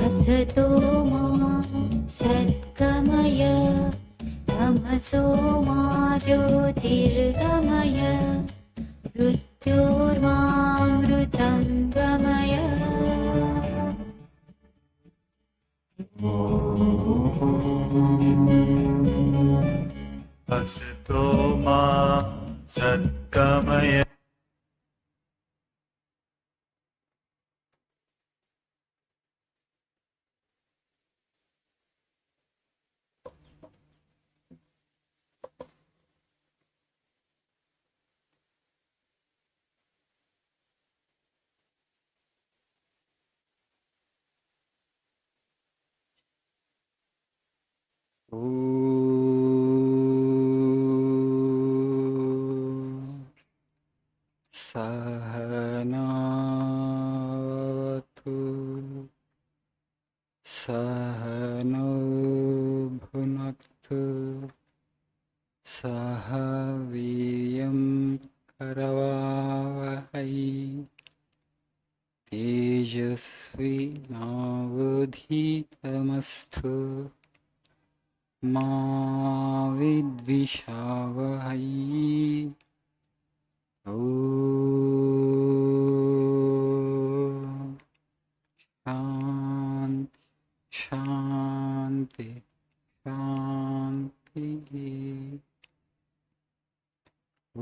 असतो मा सद्गमय तमसो मा ज्योतिर्गमय मृत्योर्मामृतं गमय. असतो मा सद्गमय. सहनावतु सहनौ भुनक्तु सह वीर्यं करवावहै तेजस्विनावधीतमस्तु मा विद्विषावहै. ॐ शान्ति शान्तिः. ॐ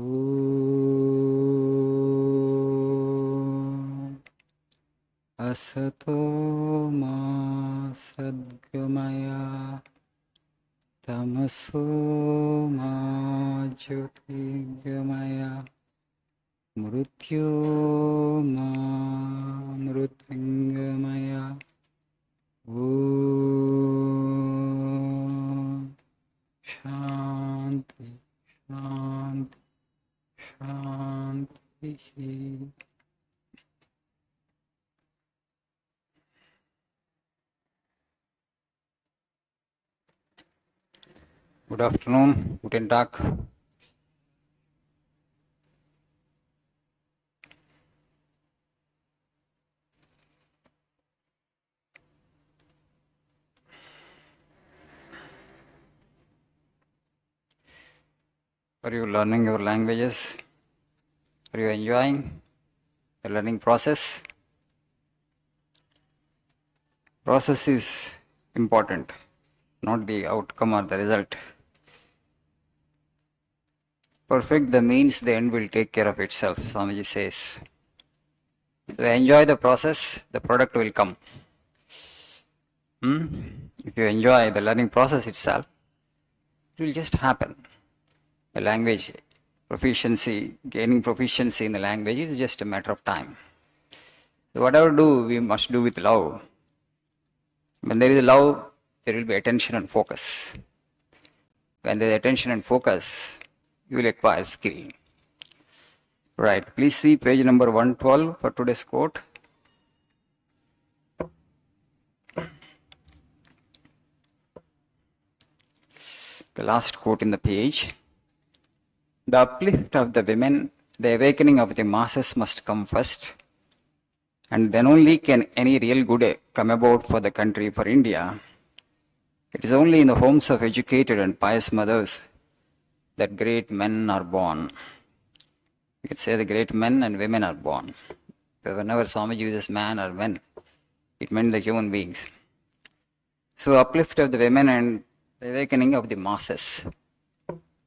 असतो मा सद्गमय तमसो मा ज्योतिर्गमय मृत्योर्मामृतङ्गमय. ॐ शान्ति शान्ति शान्तिः. Good afternoon, guten Tag. Are you learning your languages? Are you enjoying the learning process? Process is important, not the outcome or the result. Perfect the means, the end will take care of itself, Swamiji says. So enjoy the process, the product will come. If you enjoy the learning process itself, it will just happen. The language proficiency, gaining proficiency in the language is just a matter of time. So whatever do, we must do with love. When there is love, there will be attention and focus. When there is attention and focus, you will acquire skill. Right, please see page number 112 for today's quote. The last quote in the page. The uplift of the women, the awakening of the masses must come first, and then only can any real good come about for the country, for India. It is only in the homes of educated and pious mothers that great men are born. You could say the great men and women are born. So whenever Swamiji uses man or men, it meant the human beings. So uplift of the women and the awakening of the masses.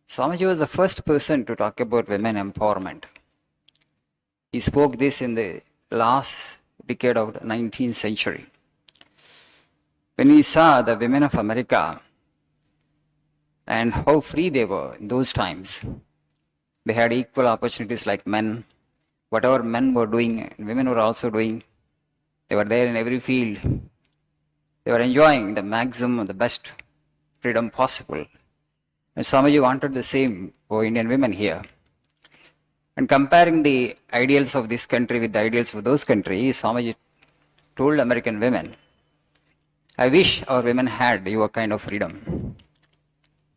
Swamiji was the first person to talk about women empowerment. He spoke this in the last decade of the 19th century. When he saw the women of America and how free they were in those times, they had equal opportunities like men. Whatever men were doing, women were also doing. They were there in every field. They were enjoying the maximum, the best freedom possible. And Swamiji wanted the same for Indian women here. And comparing the ideals of this country with the ideals of those countries, Swamiji told American women, I wish our women had your kind of freedom.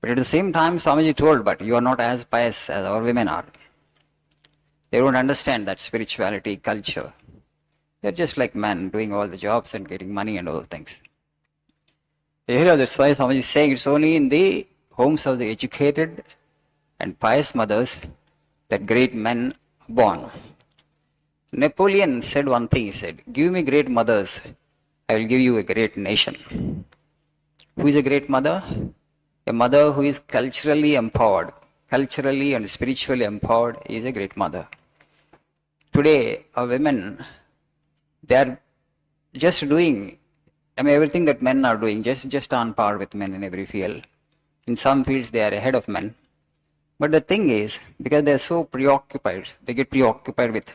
But at the same time, Swamiji told, but you are not as pious as our women are. They don't understand that spirituality, culture. They're just like men doing all the jobs and getting money and all those things. Here, that's why Swamiji is saying it's only in the homes of the educated and pious mothers that great men are born. Napoleon said one thing, he said, give me great mothers, I will give you a great nation. Who is a great mother? A mother who is culturally empowered, culturally and spiritually empowered is a great mother. Today, our women, they are just doing, everything that men are doing, just on par with men in every field. In some fields, they are ahead of men. But the thing is, because they are so preoccupied, they get preoccupied with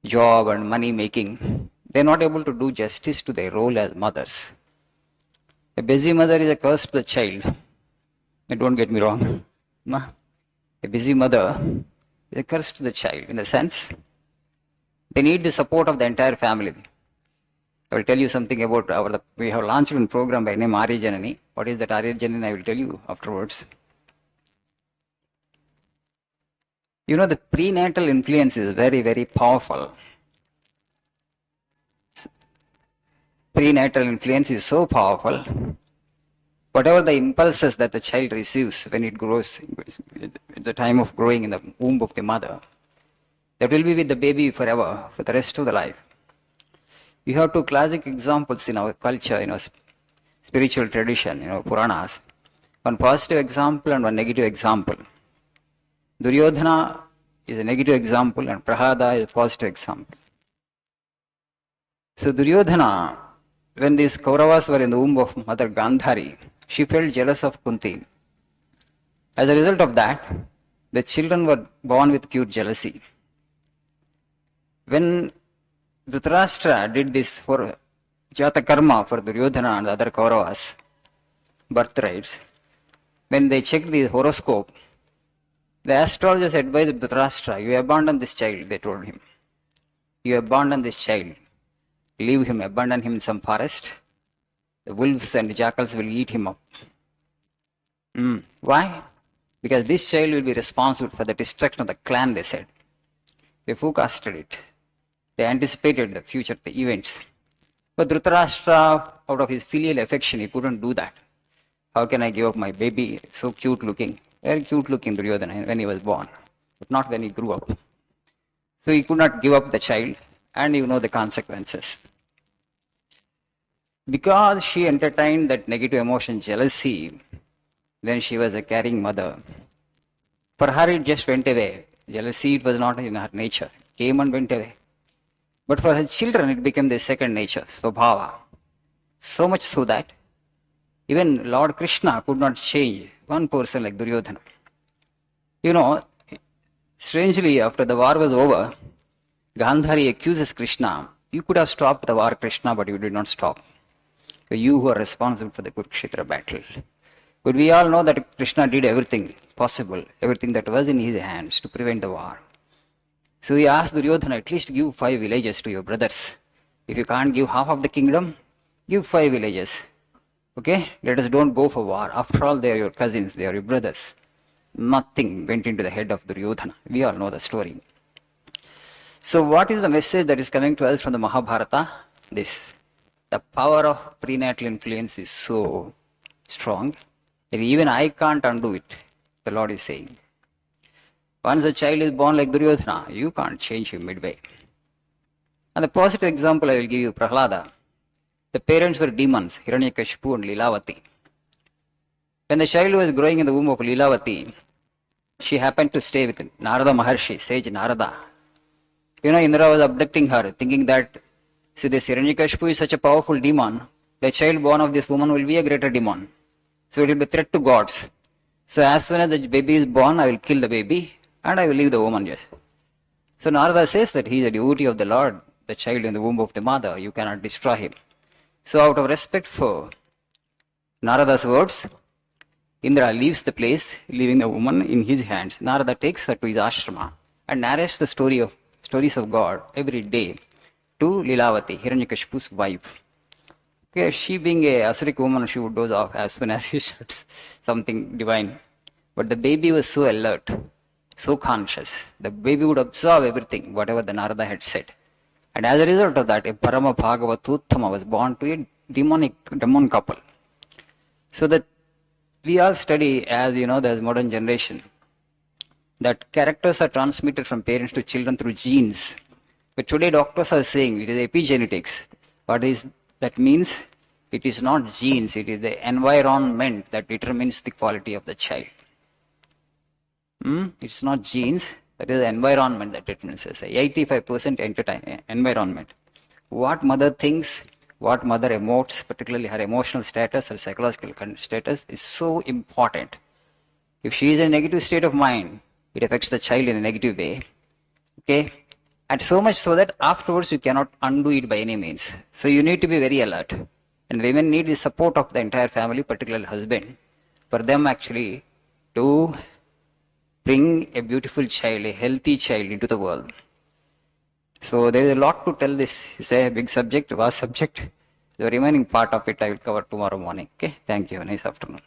job and money making, they are not able to do justice to their role as mothers. A busy mother is a curse to the child. Don't get me wrong. A busy mother is a curse to the child in the sense they need the support of the entire family. I will tell you something about we have launched a program by name Arya Janani. What is that Arya Janani? I will tell you afterwards. You know, the prenatal influence is very, very powerful. Prenatal influence is so powerful. Whatever the impulses that the child receives when it grows, at the time of growing in the womb of the mother, that will be with the baby forever, for the rest of the life. We have two classic examples in our culture, spiritual tradition, Puranas. One positive example and one negative example. Duryodhana is a negative example and Prahlada is a positive example. So Duryodhana, when these Kauravas were in the womb of Mother Gandhari, she felt jealous of Kunti. As a result of that, the children were born with pure jealousy. When Dhritarashtra did this for Jata Karma for Duryodhana and the other Kauravas, birthrights, when they checked the horoscope, the astrologers advised Dhritarashtra, you abandon this child, they told him. You abandon this child. Leave him, abandon him in some forest. The wolves and the jackals will eat him up. Why? Because this child will be responsible for the destruction of the clan, they said. They forecasted it. They anticipated the future, the events. But Dhritarashtra, out of his filial affection, he couldn't do that. How can I give up my baby? So cute looking. Very cute looking Duryodhana when he was born, but not when he grew up. So he could not give up the child, and you know the consequences. Because she entertained that negative emotion, jealousy, when she was a caring mother, for her it just went away. Jealousy, it was not in her nature. It came and went away. But for her children, it became their second nature, Svabhava. So much so that even Lord Krishna could not change one person like Duryodhana. Strangely, after the war was over, Gandhari accuses Krishna. You could have stopped the war, Krishna, but you did not stop. You who are responsible for the Kurukshetra battle. But we all know that Krishna did everything possible, everything that was in his hands to prevent the war. So he asked Duryodhana, at least give 5 villages to your brothers. If you can't give half of the kingdom, give 5 villages. Okay? Let us don't go for war. After all, they are your cousins, they are your brothers. Nothing went into the head of Duryodhana. We all know the story. So what is the message that is coming to us from the Mahabharata? This. The power of prenatal influence is so strong that even I can't undo it, the Lord is saying. Once a child is born like Duryodhana, you can't change him midway. And the positive example I will give you, Prahlada. The parents were demons, Hiranyakashipu and Lilavati. When the child was growing in the womb of Lilavati, she happened to stay with Narada Maharshi, sage Narada. Indra was abducting her, thinking that, see, this Hiranyakashipu is such a powerful demon, the child born of this woman will be a greater demon. So it will be a threat to gods. So as soon as the baby is born, I will kill the baby and I will leave the woman. Yes. So Narada says that he is a devotee of the Lord, the child in the womb of the mother, you cannot destroy him. So out of respect for Narada's words, Indra leaves the place, leaving the woman in his hands. Narada takes her to his ashrama and narrates the stories of God every day to Lilavati, Hiranyakashipu's wife. Okay, she being a Asuric woman, she would doze off as soon as she starts something divine. But the baby was so alert, so conscious. The baby would absorb everything, whatever the Narada had said. And as a result of that, a Parama Bhagavatuttama was born to a demon couple. So that we all study, as you know, the modern generation, that characters are transmitted from parents to children through genes. But today doctors are saying it is epigenetics. What is that means? It is not genes, it is the environment that determines the quality of the child. It's not genes, that is the environment that determines it. 85% environment. What mother thinks, what mother emotes, particularly her emotional status or psychological status, is so important. If she is in a negative state of mind, it affects the child in a negative way. Okay? And so much so that afterwards you cannot undo it by any means. So you need to be very alert. And women need the support of the entire family, particularly husband, for them actually to bring a beautiful child, a healthy child into the world. So there is a lot to tell this. It's a big subject, vast subject. The remaining part of it I will cover tomorrow morning. Okay? Thank you. Nice afternoon.